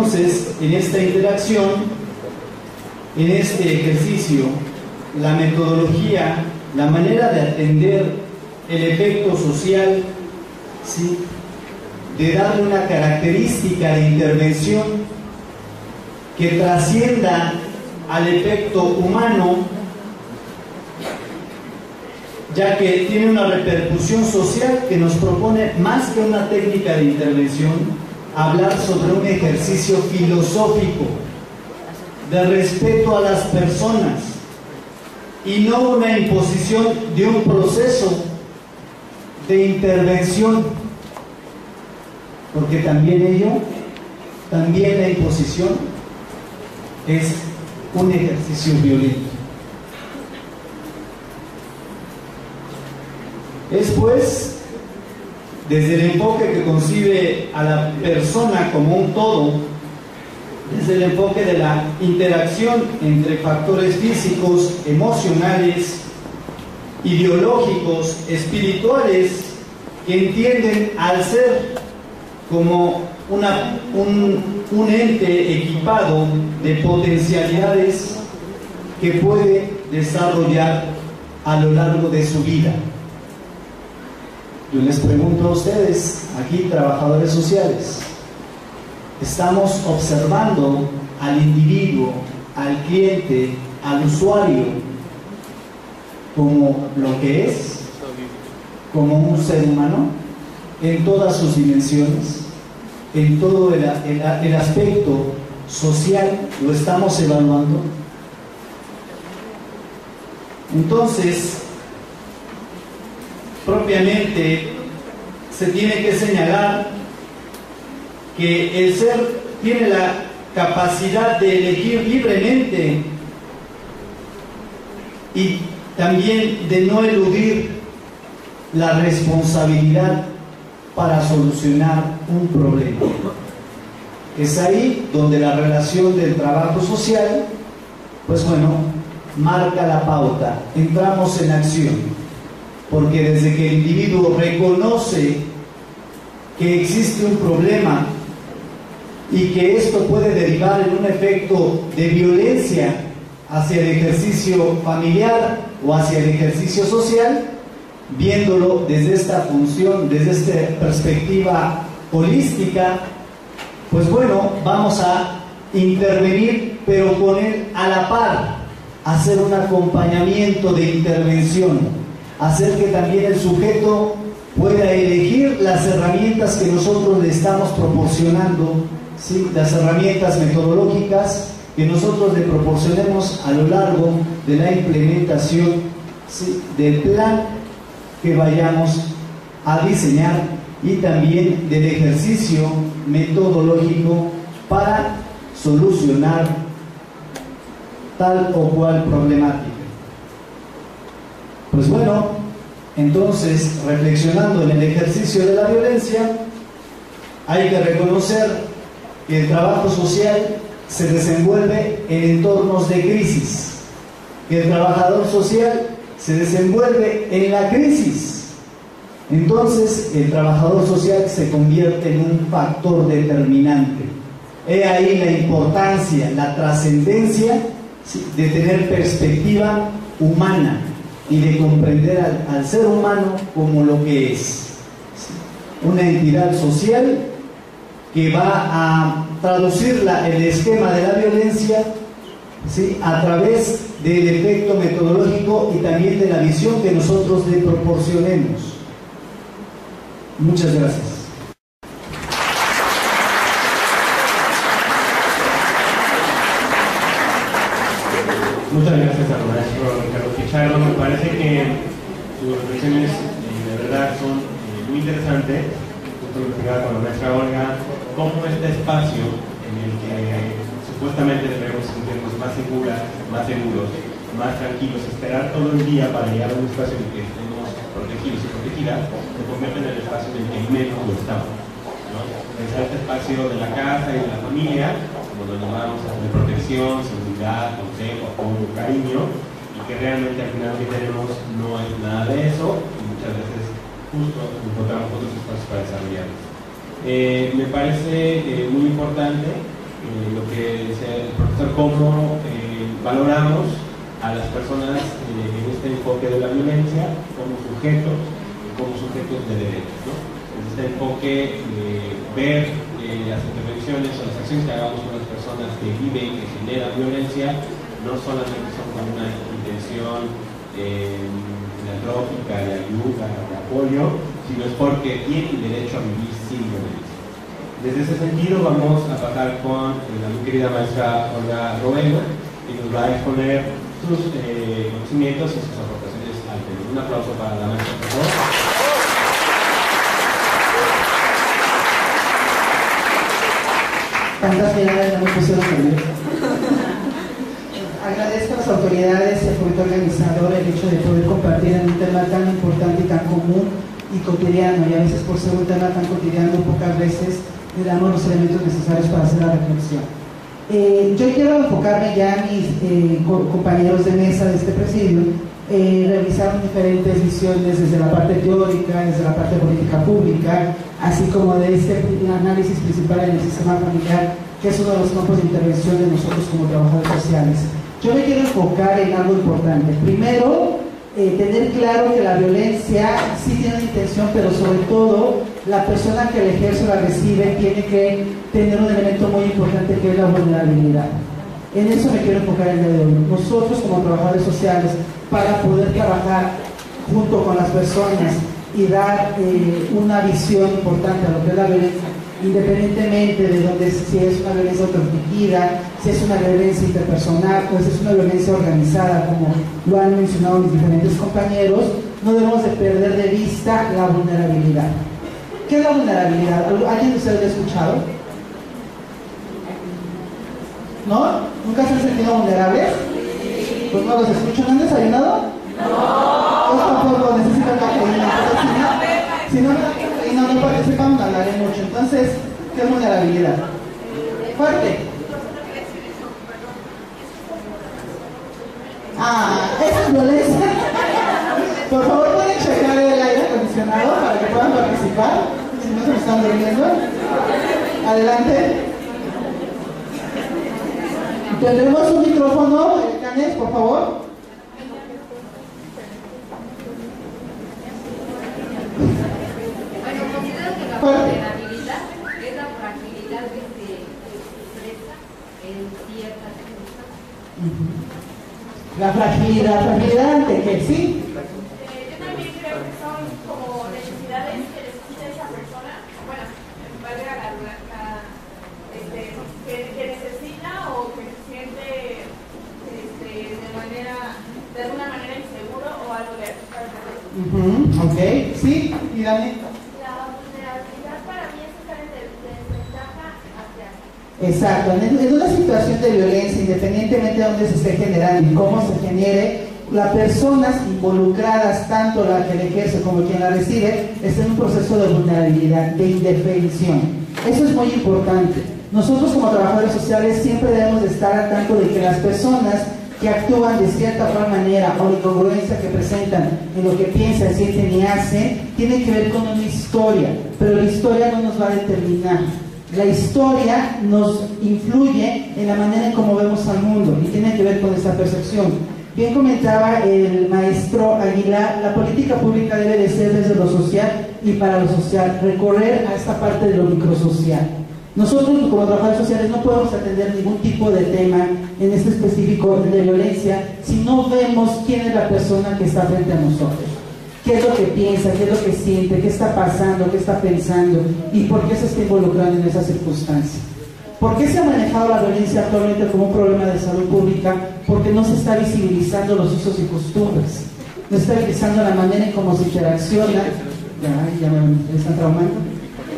Entonces, en esta interacción, en este ejercicio, la metodología, la manera de atender el efecto social, ¿sí?, de darle una característica de intervención que trascienda al efecto humano, ya que tiene una repercusión social que nos propone, más que una técnica de intervención, hablar sobre un ejercicio filosófico de respeto a las personas y no una imposición de un proceso de intervención, porque también la imposición es un ejercicio violento. Es pues desde el enfoque que concibe a la persona como un todo, desde el enfoque de la interacción entre factores físicos, emocionales, ideológicos, espirituales, que entienden al ser como un ente equipado de potencialidades que puede desarrollar a lo largo de su vida. Yo les pregunto a ustedes, aquí trabajadores sociales, ¿estamos observando al individuo, al cliente, al usuario como lo que es? Como un ser humano en todas sus dimensiones, en todo el aspecto social, lo estamos evaluando. Entonces, propiamente se tiene que señalar que el ser tiene la capacidad de elegir libremente y también de no eludir la responsabilidad para solucionar un problema. Es ahí donde la relación del trabajo social, pues bueno, marca la pauta. Entramos en acción, porque desde que el individuo reconoce que existe un problema y que esto puede derivar en un efecto de violencia hacia el ejercicio familiar o hacia el ejercicio social, viéndolo desde esta función, desde esta perspectiva holística, pues bueno, vamos a intervenir, pero con él a la par, hacer un acompañamiento de intervención, hacer que también el sujeto pueda elegir las herramientas que nosotros le estamos proporcionando, ¿sí?, las herramientas metodológicas que nosotros le proporcionemos a lo largo de la implementación, ¿sí?, del plan que vayamos a diseñar y también del ejercicio metodológico para solucionar tal o cual problemática. Pues bueno, entonces, reflexionando en el ejercicio de la violencia, hay que reconocer que el trabajo social se desenvuelve en entornos de crisis, que el trabajador social se desenvuelve en la crisis. Entonces, el trabajador social se convierte en un factor determinante. He ahí la importancia, la trascendencia, ¿sí?, de tener perspectiva humana y de comprender al ser humano como lo que es, ¿sí?, una entidad social que va a traducir el esquema de la violencia, ¿sí?, a través del efecto metodológico y también de la visión que nosotros le proporcionemos. Muchas gracias. Muchas gracias al maestro Ricardo Pichardo. Me parece que sus reflexiones de verdad son muy interesantes. Justo lo explicaba con la maestra Olga, cómo este espacio en el que supuestamente debemos sentirnos más seguras, más seguros, más tranquilos, esperar todo el día para llegar a un espacio en el que estemos protegidos y protegidas, se convierte en el espacio en el que menos lo estamos, ¿no? Pensar este espacio de la casa y de la familia, como lo llamamos, de protección, seguridad, consejo, apoyo, cariño, y que realmente al final que tenemos no es nada de eso, y muchas veces justo encontramos otros espacios para desarrollarlos. Me parece muy importante lo que decía el profesor, cómo valoramos a las personas en este enfoque de la violencia como sujetos de derechos, ¿no? En este enfoque ver las intervenciones o las acciones que hagamos con las personas que viven y que generan violencia no solamente son con una intención filantrópica, de ayuda, de apoyo, sino es porque tienen derecho a vivir sin violencia. Desde ese sentido vamos a pasar con la muy querida maestra Olga Roelo, que nos va a exponer sus conocimientos y sus aportaciones al tema. Un aplauso para la maestra, por favor. Tantas miradas no me pusieron nerviosa. Agradezco a las autoridades y al comité organizador el hecho de poder compartir en un tema tan importante y tan común y cotidiano, y a veces por ser un tema tan cotidiano pocas veces le damos los elementos necesarios para hacer la reflexión. Yo quiero enfocarme ya a mis compañeros de mesa de este presidio. Revisaron diferentes visiones desde la parte teórica, desde la parte política pública, así como de este análisis principal en el sistema familiar, que es uno de los campos de intervención de nosotros como trabajadores sociales. Yo me quiero enfocar en algo importante. Primero, tener claro que la violencia sí tiene una intención, pero sobre todo la persona que la ejerce o la recibe tiene que tener un elemento muy importante, que es la vulnerabilidad. En eso me quiero enfocar el día de hoy. Nosotros como trabajadores sociales, para poder trabajar junto con las personas y dar una visión importante a lo que es la violencia, independientemente de donde, si es una violencia autoinfligida, si es una violencia interpersonal o si es una violencia organizada, como lo han mencionado mis diferentes compañeros, no debemos de perder de vista la vulnerabilidad. ¿Qué es la vulnerabilidad? ¿Alguien de ustedes lo ha escuchado? ¿No? ¿Nunca se han sentido vulnerables? Pues no los escucho. ¿No han desayunado? No. Pues tampoco necesitan cafeína. Si no no participamos, hablaré mucho. Entonces, ¿qué es vulnerabilidad? Fuerte. Esa es violencia. Por favor, pueden checar el aire acondicionado para que puedan participar. Si no se me están durmiendo. Adelante. Tendremos un micrófono, Canes, por favor. Bueno, considero que la vulnerabilidad es la fragilidad que se expresa en ciertas circunstancias. La fragilidad ante qué, ¿sí? Yo también creo que son como necesidades que necesita esa persona, bueno, valga que necesita o que se siente de alguna manera inseguro o algo de eso. Ok, sí, y Dani. La vulnerabilidad para mí es estar en desventaja hacia. Exacto, en una situación de violencia, independientemente de dónde se esté generando y cómo se genere, las personas involucradas, tanto la que la ejerce como quien la recibe, están en un proceso de vulnerabilidad, de indefensión. Eso es muy importante. Nosotros como trabajadores sociales siempre debemos de estar al tanto de que las personas que actúan de cierta manera o la incongruencia que presentan en lo que piensan, sienten y hacen, tiene que ver con una historia, pero la historia no nos va a determinar. La historia nos influye en la manera en cómo vemos al mundo y tiene que ver con esa percepción. Bien comentaba el maestro Aguilar, la política pública debe de ser desde lo social y para lo social, recorrer a esta parte de lo microsocial. Nosotros como trabajadores sociales no podemos atender ningún tipo de tema en este específico de violencia si no vemos quién es la persona que está frente a nosotros, qué es lo que piensa, qué es lo que siente, qué está pasando, qué está pensando y por qué se está involucrando en esa circunstancia. ¿Por qué se ha manejado la violencia actualmente como un problema de salud pública? Porque no se está visibilizando los usos y costumbres, no se está visibilizando la manera en cómo se interacciona. Ya me están traumando.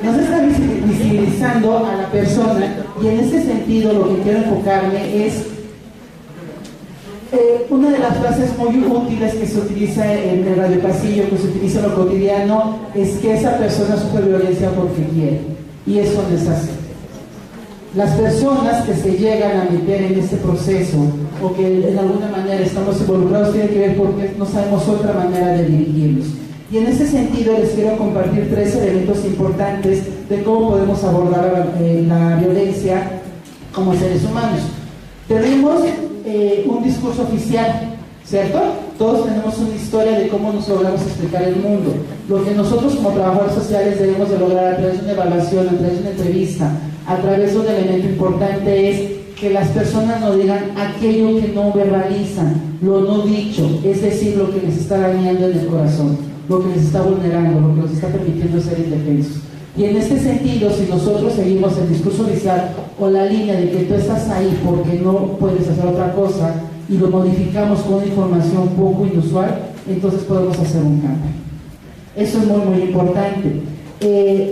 No se está visibilizando a la persona, y en ese sentido lo que quiero enfocarme es una de las frases muy útiles que se utiliza en el radio pasillo, que se utiliza en lo cotidiano, es que esa persona sufre violencia porque quiere, y eso no es así. Las personas que se llegan a meter en este proceso o que en alguna manera estamos involucrados tienen que ver porque no sabemos otra manera de dirigirnos. Y en ese sentido les quiero compartir 3 elementos importantes de cómo podemos abordar la violencia como seres humanos. Tenemos un discurso oficial, ¿cierto? Todos tenemos una historia de cómo nos logramos explicar el mundo. Lo que nosotros como trabajadores sociales debemos de lograr a través de una evaluación, a través de una entrevista, a través de un elemento importante es que las personas nos digan aquello que no verbalizan, lo no dicho, es decir, lo que les está dañando en el corazón, lo que les está vulnerando, lo que les está permitiendo ser indefensos. Y en este sentido, si nosotros seguimos el discurso oficial o la línea de que tú estás ahí porque no puedes hacer otra cosa y lo modificamos con una información poco inusual, entonces podemos hacer un cambio. Eso es muy, muy importante.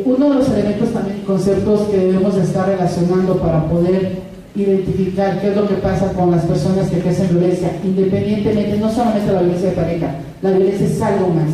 Uno de los elementos también y conceptos que debemos de estar relacionando para poder identificar qué es lo que pasa con las personas que ejercen violencia, independientemente, no solamente la violencia de pareja, la violencia es algo más,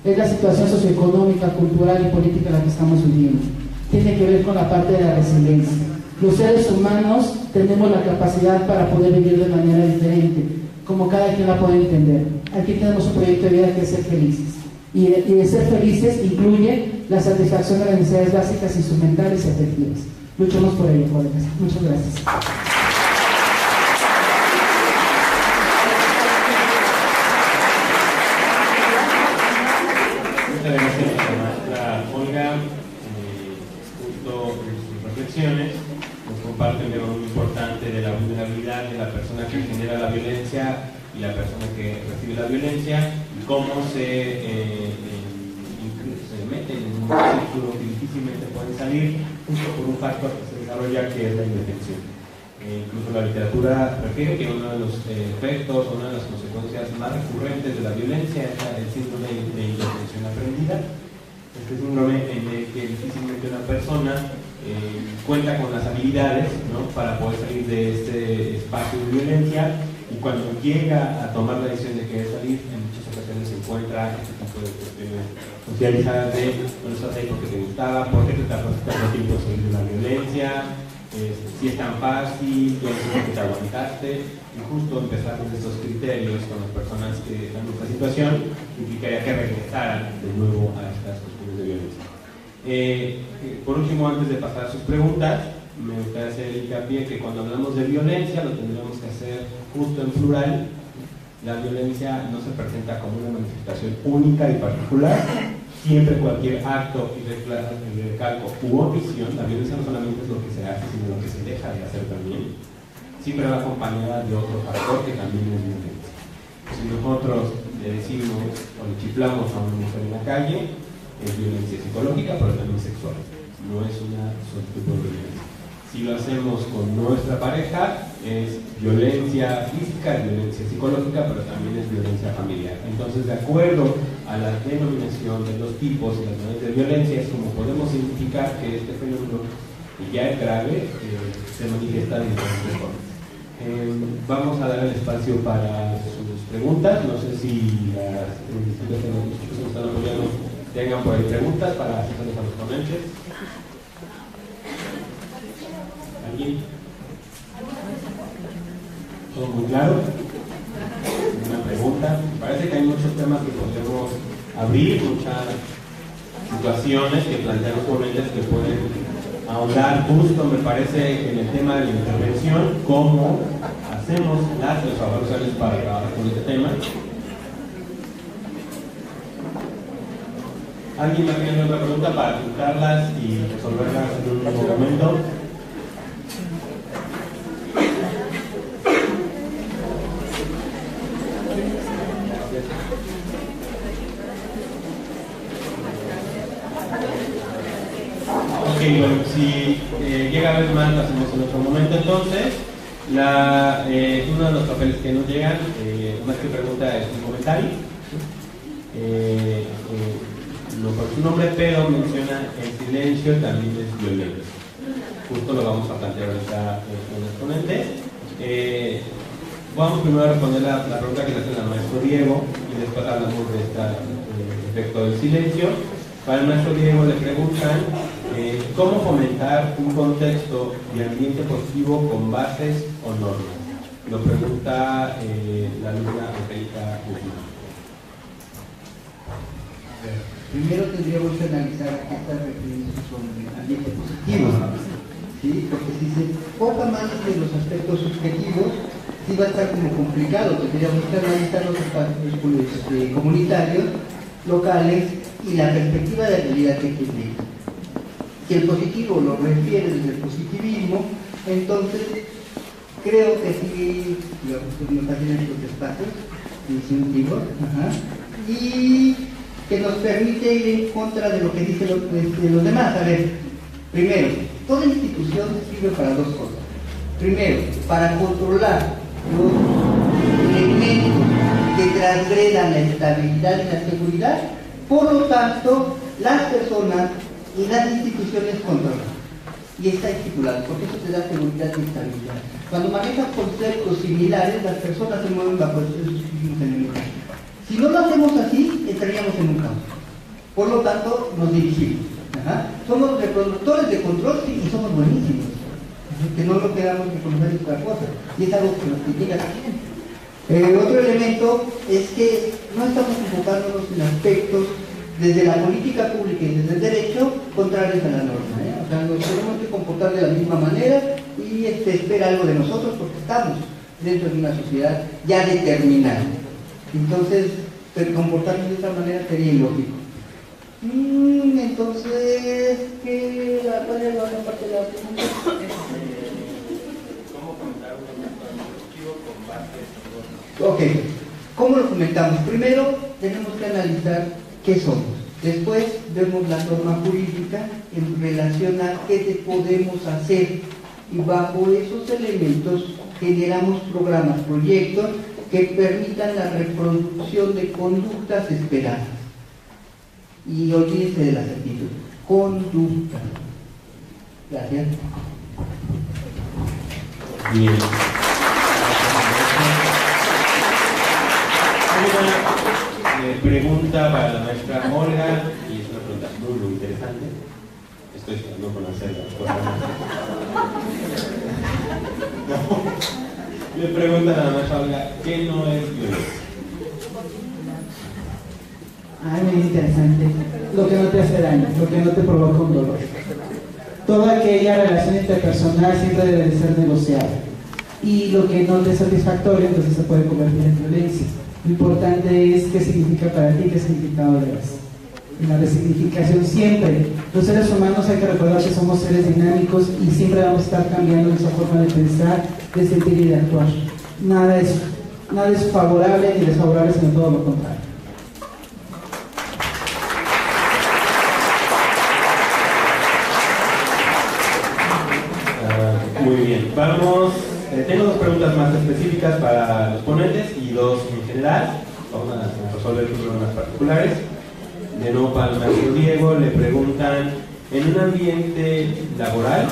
es la situación socioeconómica, cultural y política en la que estamos viviendo. Tiene que ver con la parte de la resiliencia. Los seres humanos tenemos la capacidad para poder vivir de manera diferente, como cada quien la puede entender. Aquí tenemos un proyecto de vida que es ser felices. Y de ser felices incluye la satisfacción de las necesidades básicas, instrumentales y afectivas. Luchemos por ello, colegas. Muchas gracias. Muchas gracias a la maestra Olga. Justo en sus reflexiones nos comparte un tema muy importante de la vulnerabilidad de la persona que genera la violencia y la persona que recibe la violencia y cómo se meten en un círculo que difícilmente pueden salir justo por un factor que se desarrolla que es la indefensión. Incluso la literatura refiere que uno de los efectos, una de las consecuencias más recurrentes de la violencia es el síndrome de indefensión aprendida. Este síndrome en el que difícilmente una persona cuenta con las habilidades, ¿no?, para poder salir de este espacio de violencia, y cuando llega a tomar la decisión de querer salir, en muchas ocasiones se encuentra este tipo de cuestiones socializadas de no estás ahí porque te gustaba, porque te tardaste tanto tiempo en salir de la violencia, si es tan fácil, ya no que te aguantaste, y justo empezar con estos criterios con las personas que están en esta situación implicaría que regresaran de nuevo a estas cuestiones de violencia. Por último, antes de pasar a sus preguntas, me gustaría hacer hincapié que cuando hablamos de violencia lo tendremos que hacer justo en plural. La violencia no se presenta como una manifestación única y particular. Siempre cualquier acto y recalco u omisión, la violencia no solamente es lo que se hace, sino lo que se deja de hacer también, siempre va acompañada de otro factor que también es violencia. Si nosotros le decimos o le chiflamos a una mujer en la calle, es violencia psicológica, pero también sexual. No es una solo tipo de violencia. Si lo hacemos con nuestra pareja, es violencia física, es violencia psicológica, pero también es violencia familiar. Entonces, de acuerdo a la denominación de los tipos y las maneras de violencia, es como podemos identificar que este fenómeno, que ya es grave, se manifiesta de diferentes formas. Vamos a dar el espacio para sus preguntas. No sé si las instituciones que nos están apoyando tengan por ahí preguntas para hacerles a los ponentes. ¿Todo muy claro? ¿Una pregunta? Me parece que hay muchos temas que podemos abrir, muchas situaciones que plantean los ponentes que pueden ahondar justo, me parece, en el tema de la intervención, cómo hacemos los trabajadores para trabajar con este tema. ¿Alguien más tiene otra pregunta para apuntarlas y resolverlas en un momento? Bueno, si llega a haber más, lo hacemos en otro momento. Entonces, uno de los papeles que nos llegan, más que pregunta, es un comentario. Por su nombre, pero menciona el silencio también es violento. Justo lo vamos a plantear ahorita en los ponentes. Vamos primero a responder la pregunta que le hace el maestro Diego y después hablamos de este efecto del silencio. Para el maestro Diego le preguntan cómo fomentar un contexto de ambiente positivo con bases o normas. Lo pregunta la alumna Angélica Guzmán. Primero tendríamos que analizar a qué está refiriéndose con el ambiente positivo. ¿sí? Porque si se enfoca más en los aspectos subjetivos, sí va a estar como complicado, tendríamos que analizar los espacios comunitarios, locales y la perspectiva de realidad que tiene. Si el positivo lo refiere desde el positivismo, entonces creo que sí nos hacen estos espacios distintivos, y que nos permite ir en contra de lo que dicen los demás. A ver, primero, toda institución sirve para dos cosas. Primero, para controlar los elementos que transgredan la estabilidad y la seguridad. Por lo tanto, las personas y las instituciones controlan. Y está estipulado, porque eso te da seguridad y estabilidad. Cuando manejas conceptos similares, las personas se mueven bajo esos mismos elementos. Si no lo hacemos así, entraríamos en un caos. Por lo tanto, nos dirigimos. Somos reproductores de control, sí, y somos buenísimos. Que no lo queramos reconocer otra cosa. Y es algo que nos critica también. Otro elemento es que no estamos enfocándonos en aspectos desde la política pública y desde el derecho contrarios a la norma. O sea, nos tenemos que comportar de la misma manera y espera algo de nosotros porque estamos dentro de una sociedad ya determinada. Entonces, comportarnos de esta manera sería ilógico. Entonces, ¿cuál es la otra parte de la pregunta? ¿Cómo comentar un objetivo con base en Ok, ¿cómo lo comentamos? Primero, tenemos que analizar qué somos. Después, vemos la norma jurídica en relación a qué podemos hacer. Y bajo esos elementos, generamos programas, proyectos que permitan la reproducción de conductas esperadas. Y olvídense de la certitud. Conducta. Gracias. Bien. Una pregunta para la maestra Olga, y es una pregunta muy interesante. Estoy esperando conocer las cosas. No. Le preguntan a la maestra Olga, ¿qué no es violencia? Ay, muy interesante. Lo que no te hace daño, lo que no te provoca un dolor. Toda aquella relación interpersonal siempre debe de ser negociada. Y lo que no te es satisfactorio, entonces se puede convertir en violencia. Lo importante es qué significa para ti, qué significado le das. Y la resignificación siempre. Los seres humanos hay que recordar que somos seres dinámicos y siempre vamos a estar cambiando nuestra forma de pensar, de sentir y de actuar. Nada es favorable ni desfavorable, sino todo lo contrario. Muy bien, vamos. Tengo dos preguntas más específicas para los ponentes y dos en general. Vamos a resolver problemas particulares. De nuevo para el maestro Diego, le preguntan, en un ambiente laboral,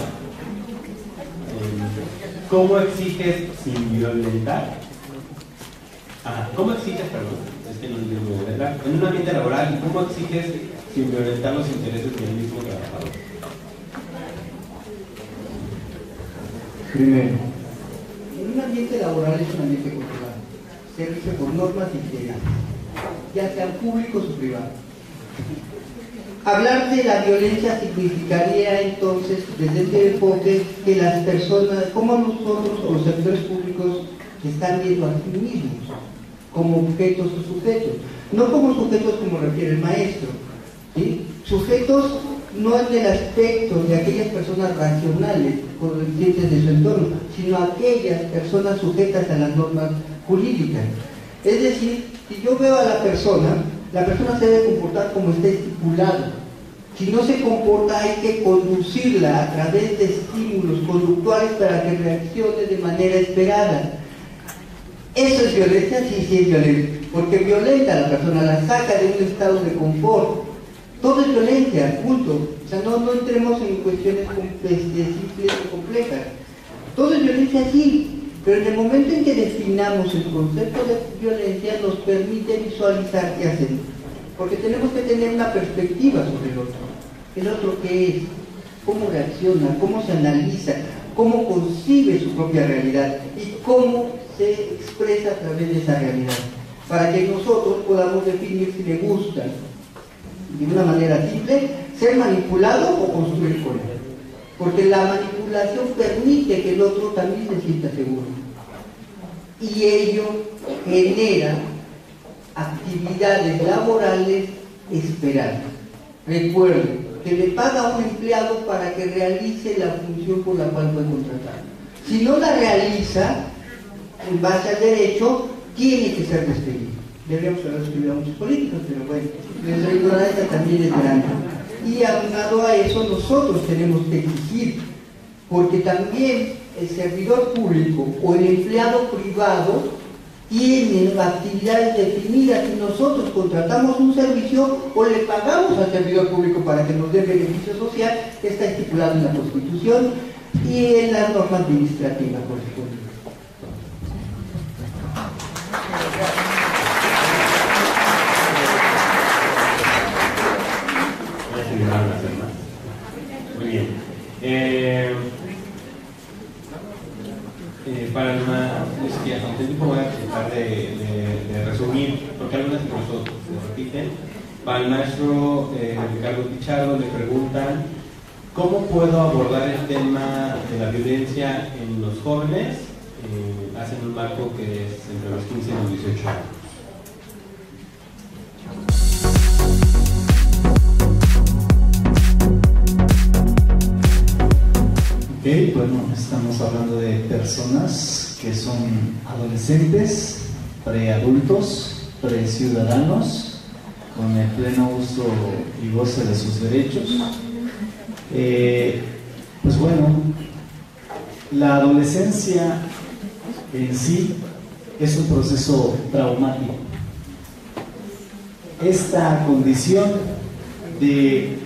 ¿cómo exiges sin violentar? ¿Cómo exiges, perdón? Es que no entiendo, ¿verdad? En un ambiente laboral, ¿cómo exiges sin violentar los intereses del mismo trabajador? Primero, en un ambiente laboral es un ambiente controlado, se rige por normas y criterios, ya sean públicos o privados. Hablar de la violencia significaría entonces, desde este enfoque, que las personas, como nosotros o los sectores públicos, están viendo a sí mismos como objetos o sujetos, no como sujetos como refiere el maestro, ¿sí? Sujetos no en el aspecto de aquellas personas racionales, conscientes de su entorno, sino aquellas personas sujetas a las normas jurídicas. Es decir, si yo veo a la persona se debe comportar como está estipulado. Si no se comporta, hay que conducirla a través de estímulos conductuales para que reaccione de manera esperada. ¿Eso es violencia? Sí, sí es violencia, porque violenta a la persona, la saca de un estado de confort. Todo es violencia, punto. O sea, no entremos en cuestiones simples o complejas. Todo es violencia, sí, pero en el momento en que definamos el concepto de violencia nos permite visualizar qué hacemos. Porque tenemos que tener una perspectiva sobre el otro. ¿El otro qué es? ¿Cómo reacciona? ¿Cómo se analiza? ¿Cómo concibe su propia realidad? ¿Y cómo se expresa a través de esa realidad? Para que nosotros podamos definir si le gusta, de una manera simple, ser manipulado o construir con él. porque la manipulación permite que el otro también se sienta seguro. Y ello genera actividades laborales esperadas. Recuerden que le paga a un empleado para que realice la función por la cual fue contratado. Si no la realiza, en base al derecho, tiene que ser despedido. Deberíamos haber estudiado muchos políticos, pero bueno, la ignorancia también es grande. Y aunado a eso, nosotros tenemos que exigir, porque también el servidor público o el empleado privado tienen actividades definidas y nosotros contratamos un servicio o le pagamos al servidor público para que nos dé beneficio social. Está estipulado en la Constitución y en las normas administrativas correspondientes. Muy bien. Para aunque el tiempo voy a tratar de resumir, porque algunas incluso se repiten. Para el maestro Ricardo Pichardo le preguntan ¿cómo puedo abordar el tema de la violencia en los jóvenes? Hacen un marco que es entre los 15 y los 18 años. Ok, bueno, estamos hablando de personas que son adolescentes, preadultos, preciudadanos, con el pleno uso y goce de sus derechos. Pues bueno, la adolescencia en sí es un proceso traumático. Esta condición de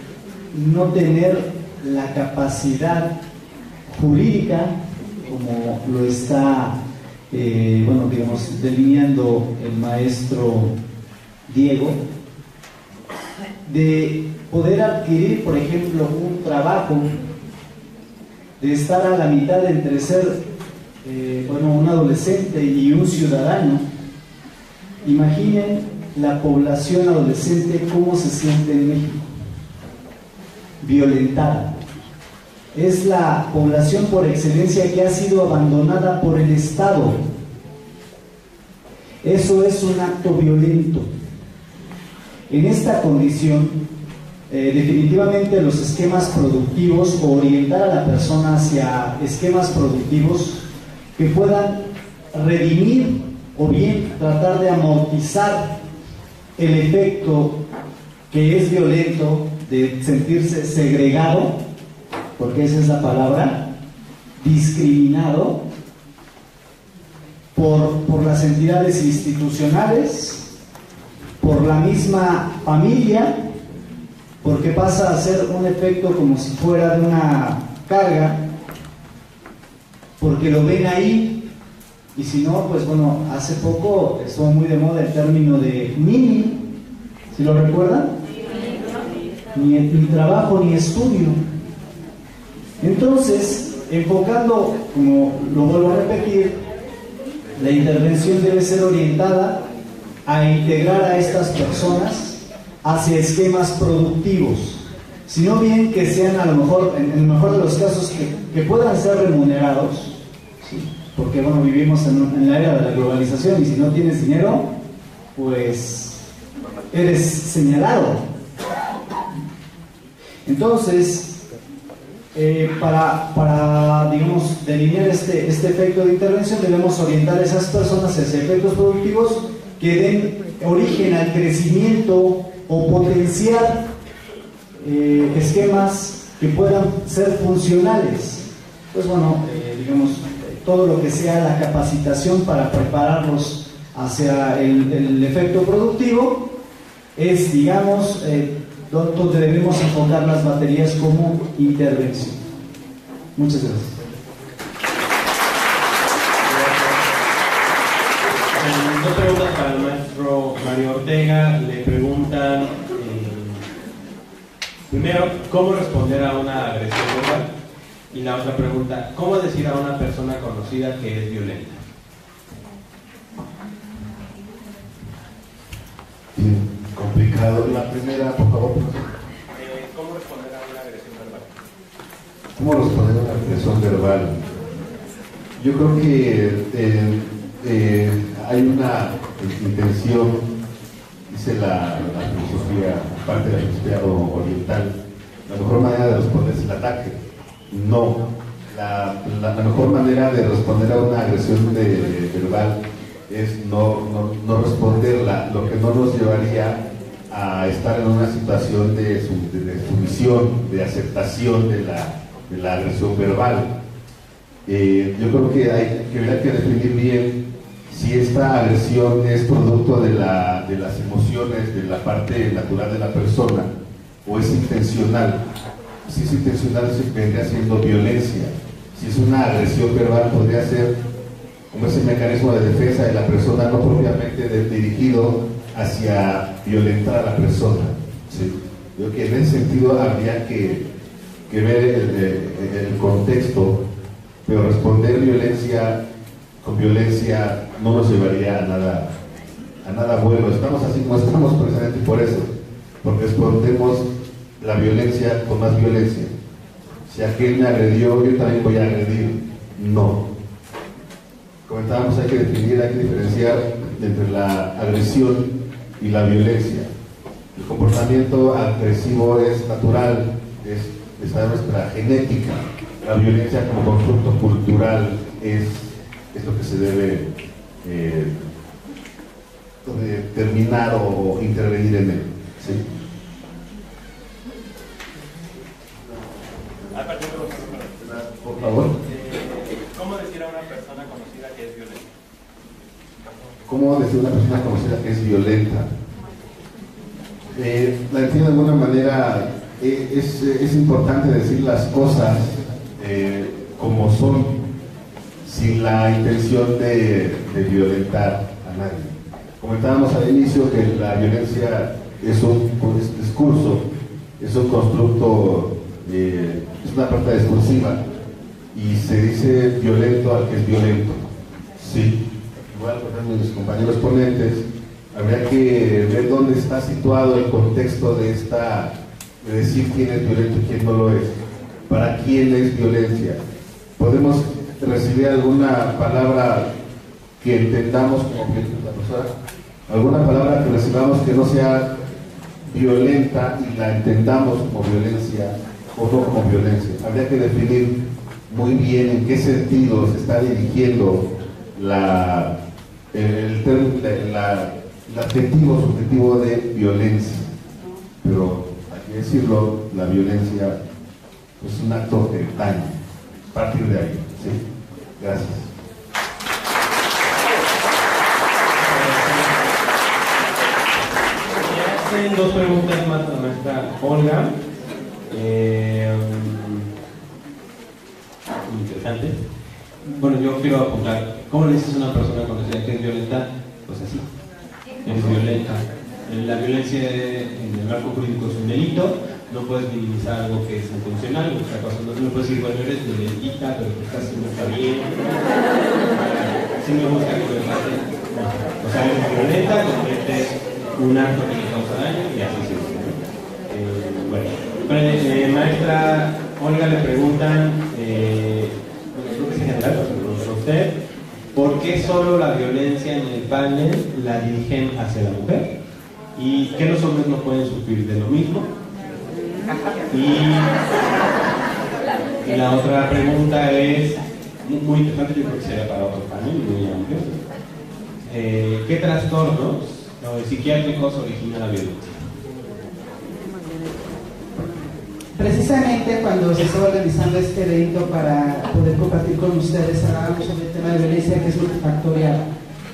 no tener la capacidad jurídica, como lo está, delineando el maestro Diego, de poder adquirir, por ejemplo, un trabajo, de estar a la mitad entre ser, un adolescente y un ciudadano. Imaginen la población adolescente cómo se siente en México, violentada. Es la población por excelencia que ha sido abandonada por el Estado. Eso es un acto violento. En esta condición, definitivamente los esquemas productivos, o orientar a la persona hacia esquemas productivos que puedan redimir o bien tratar de amortizar el efecto que es violento de sentirse segregado, porque esa es la palabra, discriminado por las entidades institucionales, por la misma familia, porque pasa a ser un efecto como si fuera de una carga, porque lo ven ahí. Y si no, pues bueno, hace poco estuvo muy de moda el término de nini, ¿sí lo recuerdan? Ni trabajo ni estudio. Entonces, enfocando, como lo vuelvo a repetir, la intervención debe ser orientada a integrar a estas personas hacia esquemas productivos, sino bien que sean, a lo mejor, en el mejor de los casos, que puedan ser remunerados, ¿sí? Porque bueno, vivimos en la era de la globalización, y si no tienes dinero, pues eres señalado. Entonces, para digamos, delinear este efecto de intervención, debemos orientar a esas personas hacia efectos productivos que den origen al crecimiento o potenciar esquemas que puedan ser funcionales. Pues bueno, todo lo que sea la capacitación para prepararlos hacia el efecto productivo es, donde debemos enfocar las baterías como intervención. Muchas gracias. Dos preguntas para el maestro Mario Ortega. Le preguntan, primero, ¿cómo responder a una agresión verbal? Y la otra pregunta, ¿cómo decir a una persona conocida que es violenta? Complicado. La primera, por favor. ¿Cómo responder a una agresión verbal? ¿Cómo responder a una agresión verbal? Yo creo que hay una intención, dice la filosofía, parte de la filosofía oriental, la mejor manera de responder es el ataque. No, la mejor manera de responder a una agresión verbal es no responderla, lo que no nos llevaría a estar en una situación de sumisión, de aceptación de la agresión verbal. Yo creo que habría que definir bien si esta agresión es producto de las emociones, de la parte natural de la persona, o es intencional. Si es intencional, vendría siendo violencia. Si es una agresión verbal, podría ser como ese mecanismo de defensa de la persona, no propiamente dirigido hacia violentar a la persona. ¿Sí? Yo creo que en ese sentido habría que ver el contexto, pero responder con violencia no nos llevaría a nada bueno. Estamos así como estamos precisamente por eso, porque respondemos la violencia con más violencia. Si aquel me agredió, yo también voy a agredir. No. Comentábamos, hay que diferenciar entre la agresión y la violencia. El comportamiento agresivo es natural, está en nuestra genética. La violencia como constructo cultural es lo que se debe terminar o intervenir en él. ¿Sí? Por favor. ¿Cómo decir a una persona conocida que es violenta? ¿Cómo decir a una persona conocida que es violenta? La entiendo de alguna manera. Es importante decir las cosas como son, sin la intención de violentar a nadie. Comentábamos al inicio que la violencia es un discurso, es un constructo, es una parte discursiva, y se dice violento al que es violento. Sí, igual con mis compañeros ponentes, habría que ver dónde está situado el contexto de decir quién es violento y quién no lo es. ¿Para quién es violencia? Podemos recibir alguna palabra que entendamos como violenta, alguna palabra que recibamos que no sea violenta y la entendamos como violencia o no como violencia. Habría que definir muy bien en qué sentido se está dirigiendo el adjetivo subjetivo de violencia. Pero hay que decirlo, la violencia es un acto de daño. A partir de ahí, ¿sí? Gracias. Hacen dos preguntas más a la maestra Olga. Interesante. Bueno, yo quiero apuntar. ¿Cómo le dices a una persona conocida que es violenta? Pues así. Es violenta. La violencia en el marco jurídico es un delito. No puedes minimizar algo que es intencional. O sea, no puedes decir, bueno, eres violentita, pero lo que estás haciendo está bien. Sí me gusta que me pase. No. O sea, eres violenta, cometes un acto que te causa daño y así se dice. Bueno, maestra Olga le preguntan, creo que es en general, pero a usted, ¿por qué solo la violencia en el panel la dirigen hacia la mujer? ¿Y qué los hombres no pueden sufrir de lo mismo? Y la otra pregunta es muy interesante, yo creo que sería para otro panel, muy amplio. ¿Qué trastornos psiquiátricos origina la violencia? Precisamente cuando se estaba organizando este evento para poder compartir con ustedes, hablábamos sobre el tema de violencia que es multifactorial.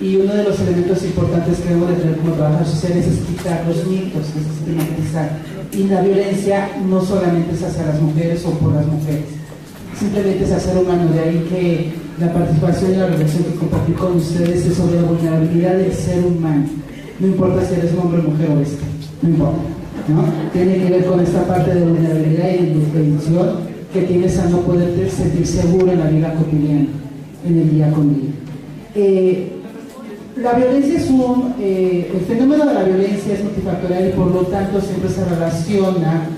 Y uno de los elementos importantes que debemos de tener como trabajadores sociales es quitar los mitos, es estigmatizar. Y la violencia no solamente es hacia las mujeres o por las mujeres, simplemente es hacia el humano. De ahí que la participación y la reflexión que compartí con ustedes es sobre la vulnerabilidad del ser humano. No importa si eres un hombre, mujer o bestia, no importa, ¿no? Tiene que ver con esta parte de vulnerabilidad y de indefensión que tienes a no poderte sentir seguro en la vida cotidiana, en el día con día. La violencia es el fenómeno de la violencia es multifactorial y por lo tanto siempre se relaciona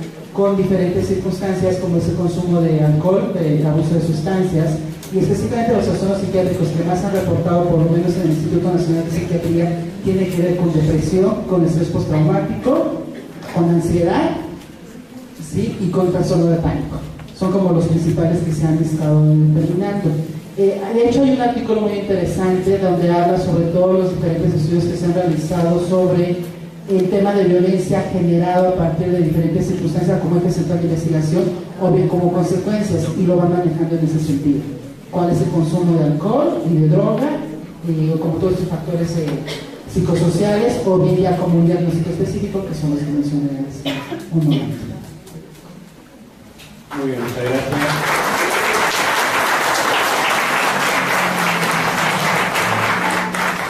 con diferentes circunstancias como es el consumo de alcohol, el abuso de sustancias, y específicamente los trastornos psiquiátricos que más han reportado, por lo menos en el Instituto Nacional de Psiquiatría, tiene que ver con depresión, con estrés postraumático, con ansiedad, ¿sí? Y con trastorno de pánico. Son como los principales que se han estado determinando. De hecho, hay un artículo muy interesante donde habla sobre todos los diferentes estudios que se han realizado sobre el tema de violencia generado a partir de diferentes circunstancias como eje central de investigación o bien como consecuencias, y lo van manejando en ese sentido. ¿Cuál es el consumo de alcohol y de droga? Como todos estos factores psicosociales, o bien ya como un diagnóstico específico, que son los que mencioné hace un momento. Muy bien, muchas gracias.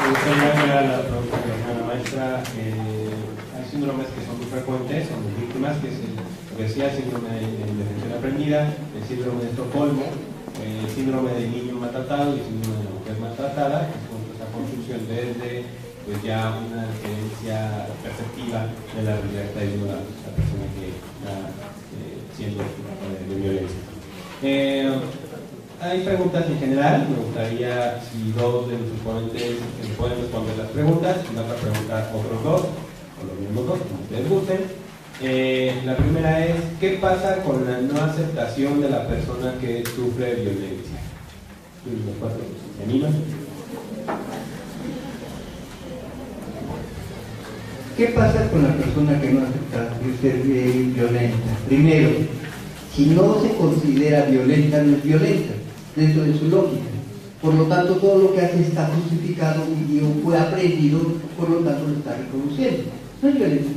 Me gustaría la pregunta de la hermana maestra. Hay síndromes que son muy frecuentes en las víctimas, que es lo que decía, el síndrome de detención aprendida, el síndrome de Estocolmo, el síndrome del niño maltratado y el síndrome de la mujer maltratada, que es esta confusión desde pues ya una diferencia perceptiva de la realidad que está viviendo la persona que está siendo de violencia. Hay preguntas en general. Me gustaría si dos de nuestros ponentes pueden responder las preguntas, y la otra pregunta otros dos, o los mismos dos, como ustedes gusten. La primera es: ¿qué pasa con la no aceptación de la persona que sufre violencia? Los cuatro, ¿se animan? ¿Qué pasa con la persona que no acepta ser violenta? Primero, si no se considera violenta, no es violenta, dentro de su lógica. Por lo tanto, todo lo que hace está justificado y fue aprendido, por lo tanto lo está reconociendo. No es violenta.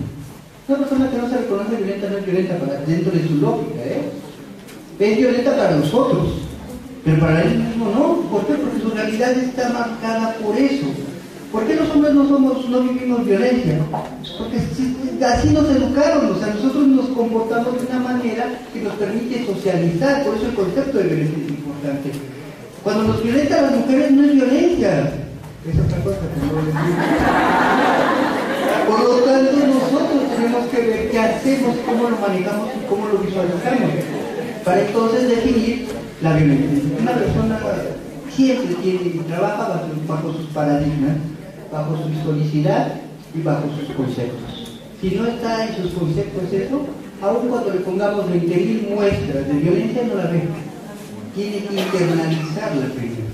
Una persona que no se reconoce violenta no es violenta dentro de su lógica, Es violenta para los otros, pero para él mismo no. ¿Por qué? Porque su realidad está marcada por eso. ¿Por qué los hombres no vivimos violencia? Porque así nos educaron, o sea, nosotros nos comportamos de una manera que nos permite socializar, por eso el concepto de violencia es importante. Cuando nos violentan las mujeres no es violencia, es otra cosa que no les digo. Por lo tanto, nosotros tenemos que ver qué hacemos, cómo lo manejamos y cómo lo visualizamos, para entonces definir la violencia. Una persona siempre trabaja bajo sus paradigmas, bajo su historicidad y bajo sus conceptos. Si no está en sus conceptos eso, aun cuando le pongamos 20.000 muestras de violencia, no la ve. Tiene que internalizarla primero.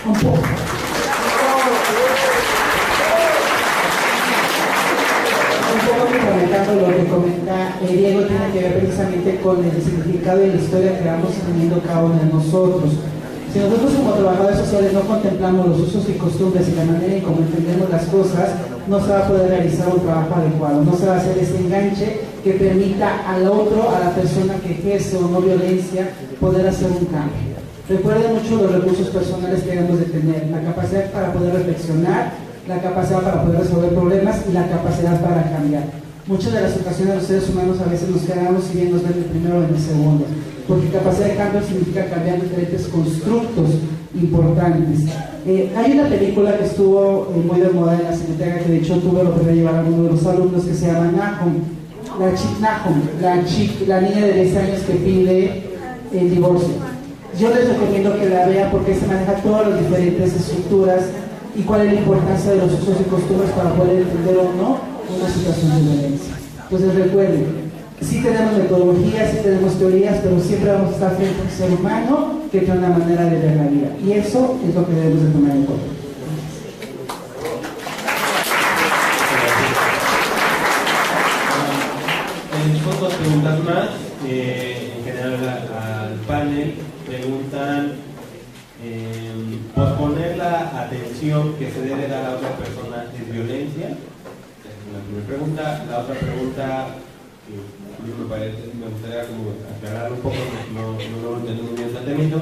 Un poco. Comentando lo que comenta Diego, tiene que ver precisamente con el significado y la historia que vamos teniendo cada uno de nosotros. Si nosotros como trabajadores sociales no contemplamos los usos y costumbres y la manera en cómo entendemos las cosas, no se va a poder realizar un trabajo adecuado, no se va a hacer ese enganche que permita al otro, a la persona que ejerce o no violencia, poder hacer un cambio. Recuerden mucho los recursos personales que debemos de tener, la capacidad para poder reflexionar, la capacidad para poder resolver problemas y la capacidad para cambiar. Muchas de las ocasiones los seres humanos a veces nos quedamos y bien nos ven el primero o en el segundo, porque capacidad de cambio significa cambiar diferentes constructos importantes. Hay una película que estuvo muy de moda en la secretaria, que de hecho tuve la oportunidad de llevar a uno de los alumnos, que se llama Nahum, la niña de 10 años que pide el divorcio. Yo les recomiendo que la vean porque se maneja todas las diferentes estructuras y cuál es la importancia de los usos y costumbres para poder entender o no una situación de violencia. Entonces recuerden, sí tenemos metodologías, sí tenemos teorías, pero siempre vamos a estar frente a un ser humano que tiene una manera de ver la vida, y eso es lo que debemos de tomar en cuenta. Son dos preguntas más. En general al panel preguntan: ¿posponer la atención que se debe dar a otra persona es violencia? La primera pregunta. La otra pregunta, me gustaría como aclarar un poco, no lo entendí muy bien el planteamiento.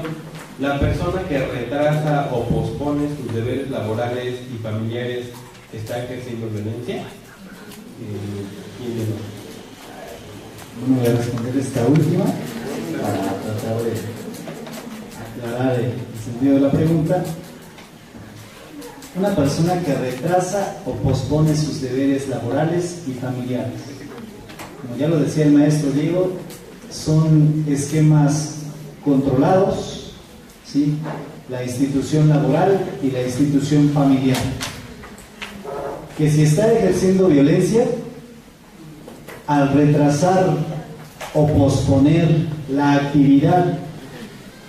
¿La persona que retrasa o pospone sus deberes laborales y familiares está ejerciendo violencia? ¿Quién de nosotros? Bueno, voy a responder esta última para tratar de aclarar el sentido de la pregunta. Una persona que retrasa o pospone sus deberes laborales y familiares. como ya lo decía el maestro Diego, son esquemas controlados, ¿sí? La institución laboral y la institución familiar, que si está ejerciendo violencia, al retrasar o posponer la actividad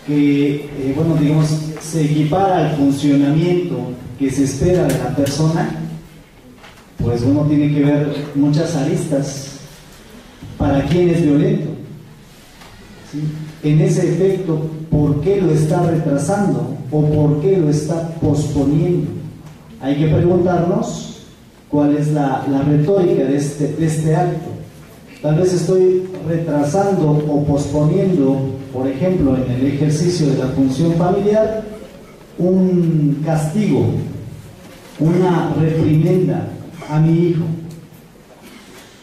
que, bueno, digamos, se equipara al funcionamiento que se espera de la persona, pues uno tiene que ver muchas aristas para quién es violento, ¿sí? En ese efecto, ¿por qué lo está retrasando o por qué lo está posponiendo? Hay que preguntarnos cuál es la retórica de este acto. Tal vez estoy retrasando o posponiendo, por ejemplo, en el ejercicio de la función familiar, un castigo, una reprimenda a mi hijo.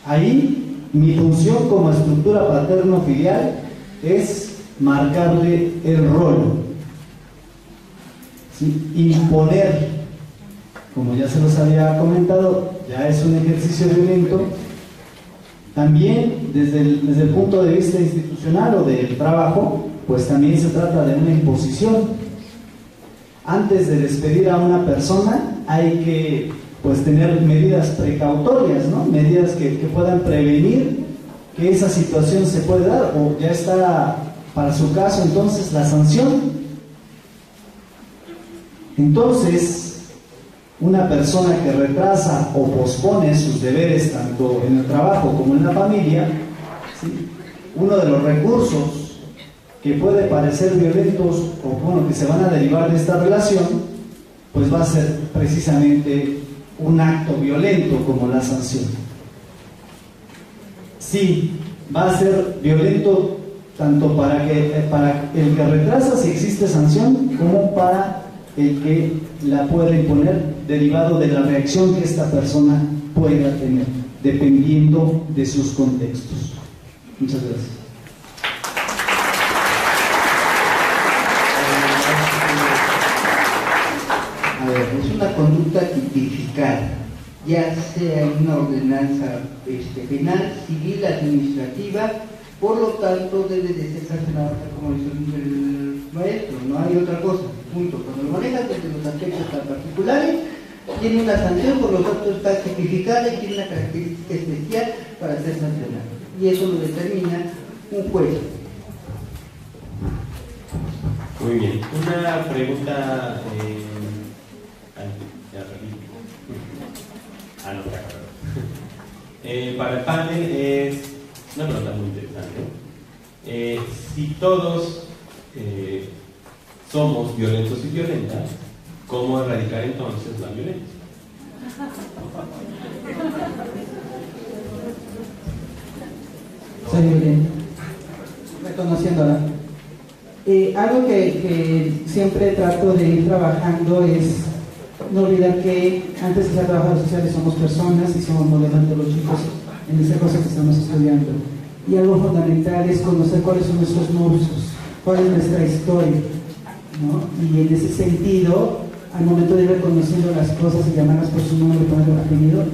Ahí mi función como estructura paterno-filial es marcarle el rol, ¿sí? Imponer, como ya se los había comentado, ya es un ejercicio violento. También desde el punto de vista institucional o del trabajo, pues también se trata de una imposición. Antes de despedir a una persona hay que, pues, tener medidas precautorias, ¿no? Medidas que puedan prevenir que esa situación se puede dar, o ya está para su caso entonces la sanción. Entonces, una persona que retrasa o pospone sus deberes tanto en el trabajo como en la familia, ¿sí? Uno de los recursos que puede parecer violentos o bueno, que se van a derivar de esta relación, pues va a ser precisamente un acto violento como la sanción. Sí, va a ser violento tanto para el que retrasa si existe sanción, como para el que la puede imponer, derivado de la reacción que esta persona pueda tener, dependiendo de sus contextos. Muchas gracias. A ver, es una conducta tipificada, ya sea en una ordenanza penal, civil, administrativa, por lo tanto debe de ser sancionada como dice el maestro, no hay otra cosa, punto. Cuando lo manejas desde los aspectos tan particulares, tiene una sanción, por lo tanto está tipificada y tiene una característica especial para ser sancionada. Y eso lo determina un juez. Muy bien. Una pregunta. Para el panel es una pregunta muy interesante. Si todos somos violentos y violentas, ¿cómo erradicar entonces la violencia? Soy violento, reconociéndola. Algo que siempre trato de ir trabajando es no olvidar que antes de ser trabajadores sociales somos personas y somos modelos de los chicos en esa cosa que estamos estudiando. Y algo fundamental es conocer cuáles son nuestros monstruos, cuál es nuestra historia, ¿no? Y en ese sentido, al momento de ir reconociendo las cosas y llamarlas por su nombre y ponerle un apellido,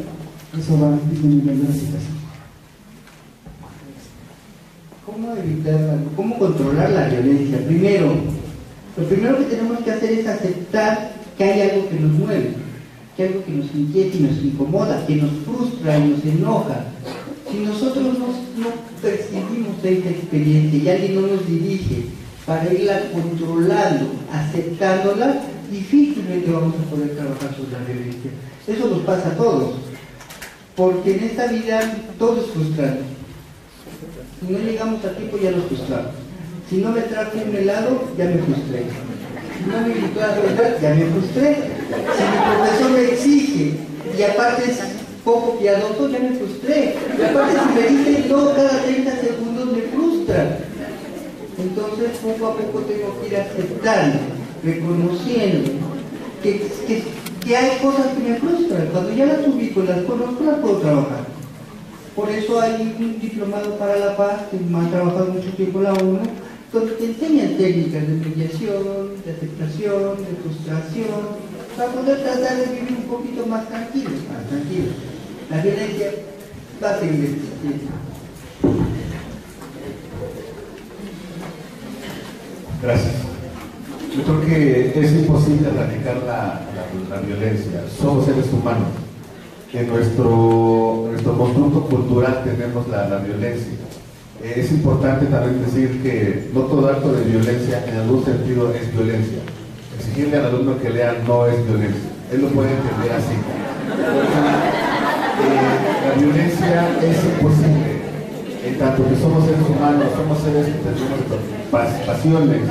eso va disminuyendo la situación. ¿Cómo evitar, cómo controlar la violencia? Primero, lo primero que tenemos que hacer es aceptar que hay algo que nos mueve, que hay algo que nos inquieta y nos incomoda, que nos frustra y nos enoja. Si nosotros no percibimos esta experiencia y alguien no nos dirige para irla controlando, aceptándola, difícilmente vamos a poder trabajar sobre la violencia. Eso nos pasa a todos, porque en esta vida todo es frustrante. Si no llegamos a tiempo ya nos frustramos. Si no me trajo un helado, ya me frustré. Si no me invitó a celebrar, ya me frustré. Si mi profesor me exige y aparte es poco piadoso, ya me frustré. Y aparte si me dice no cada 30 segundos, me frustra. Entonces poco a poco tengo que ir aceptando, reconociendo que hay cosas que me frustran. Cuando ya las ubico y las conozco, las puedo trabajar. Por eso hay un diplomado para la paz, que me han trabajado mucho tiempo la ONU, donde te enseñan técnicas de mediación, de aceptación, de frustración, para poder tratar de vivir un poquito más tranquilo, más tranquilo. La violencia va a seguir existiendo. Gracias. Yo creo que es imposible erradicar la violencia. Somos seres humanos. En nuestro constructo cultural tenemos la violencia. Es importante también decir que no todo acto de violencia en algún sentido es violencia. Exigirle al alumno que lea no es violencia. Él lo puede entender así. La violencia es imposible. En tanto que somos seres humanos, somos seres que tenemos pasiones.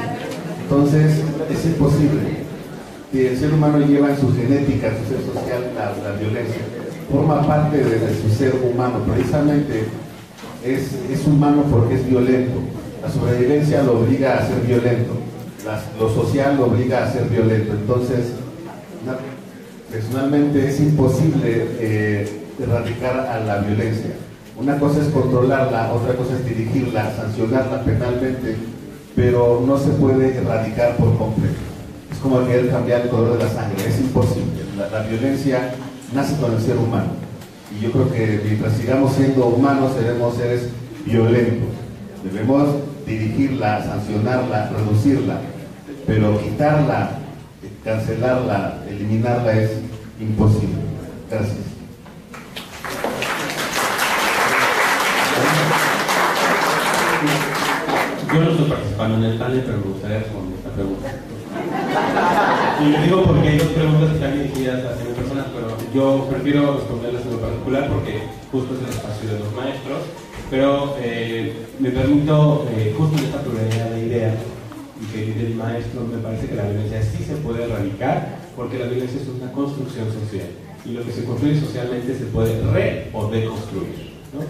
Entonces es imposible. Que el ser humano lleva en su genética, en su ser social, la violencia. Forma parte de su ser humano. Precisamente es humano porque es violento. La sobrevivencia lo obliga a ser violento. Lo social lo obliga a ser violento. Entonces, personalmente es imposible erradicar a la violencia. Una cosa es controlarla, otra cosa es dirigirla, sancionarla penalmente, pero no se puede erradicar por completo. Es como querer cambiar el color de la sangre, es imposible. La violencia nace con el ser humano. Y yo creo que mientras sigamos siendo humanos, seremos seres violentos. Debemos dirigirla, sancionarla, reducirla, pero quitarla, cancelarla, eliminarla es imposible. Gracias. Yo no estoy participando en el panel, pero me gustaría responder esta pregunta. Y lo digo porque hay dos preguntas que están dirigidas hacia mi persona, pero yo prefiero responderlas en lo particular porque justo es el espacio de los maestros, pero me permito, justo en esta pluralidad de ideas y que dice el maestro, me parece que la violencia sí se puede erradicar porque la violencia es una construcción social y lo que se construye socialmente se puede o deconstruir, ¿no?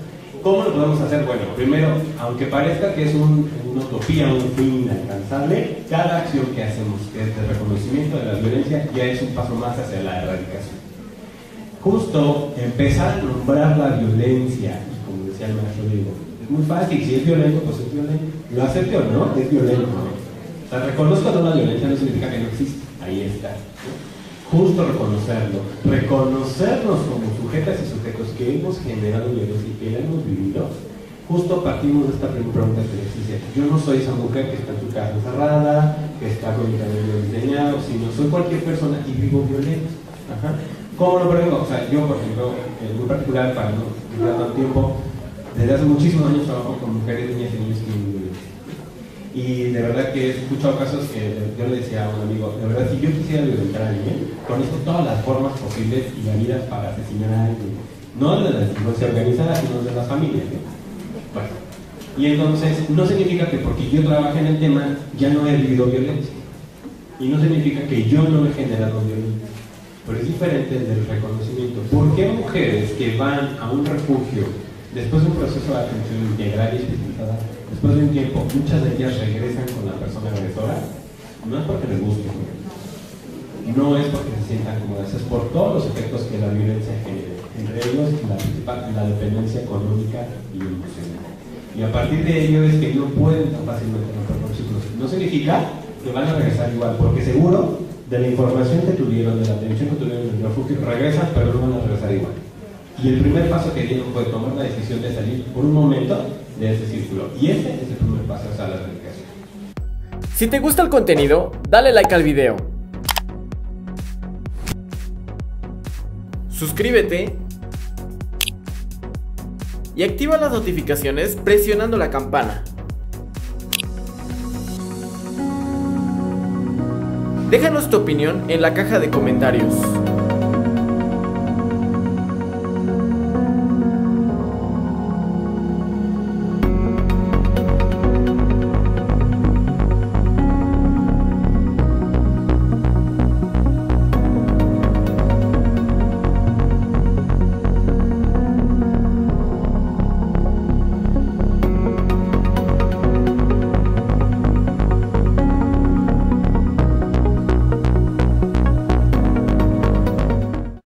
¿Cómo lo podemos hacer? Bueno, primero, aunque parezca que es una utopía, un fin inalcanzable, cada acción que hacemos, que es de reconocimiento de la violencia, ya es un paso más hacia la erradicación. Justo empezar a nombrar la violencia, y como decía el maestro Diego, es muy fácil, si es violento, pues es violento. Lo acepte o no, es violento. O sea, reconozco toda la violencia no significa que no existe, ahí está. Justo reconocernos como sujetas y sujetos que hemos generado violencia y que la hemos vivido. Justo partimos de esta primera pregunta que les hice. Yo no soy esa mujer que está en su casa encerrada, que está con el cabello diseñado, sino soy cualquier persona y vivo violencia. ¿Cómo lo prevengo? O sea, yo, por ejemplo, en muy particular, para no durar tanto tiempo, desde hace muchísimos años trabajo con mujeres, niñas y niños que viven violencia. Y de verdad que he escuchado casos que yo le decía a un amigo, de verdad, si yo quisiera violentar a alguien, conozco todas las formas posibles y validas para asesinar a alguien. No de la delincuencia organizada, sino de las familias, ¿no? Bueno, y entonces no significa que porque yo trabajé en el tema ya no he vivido violencia. Y no significa que yo no he generado violencia. Pero es diferente del reconocimiento. ¿Por qué mujeres que van a un refugio después de un proceso de atención integral y especializada, después de un tiempo, muchas de ellas regresan con la persona agresora? No es porque les guste, no es porque se sientan cómodas, es por todos los efectos que la violencia genera, entre ellos la principal, la dependencia económica y emocional. Y a partir de ello es que no pueden tan fácilmente romper los ciclos. No significa que van a regresar igual, porque seguro de la información que tuvieron, de la atención que tuvieron en el refugio, regresan, pero no van a regresar igual. Y el primer paso que dieron fue tomar la decisión de salir por un momento de ese círculo. Y ese es el primer paso hacia la erradicación. Si te gusta el contenido, dale like al video. Suscríbete. Y activa las notificaciones presionando la campana. Déjanos tu opinión en la caja de comentarios.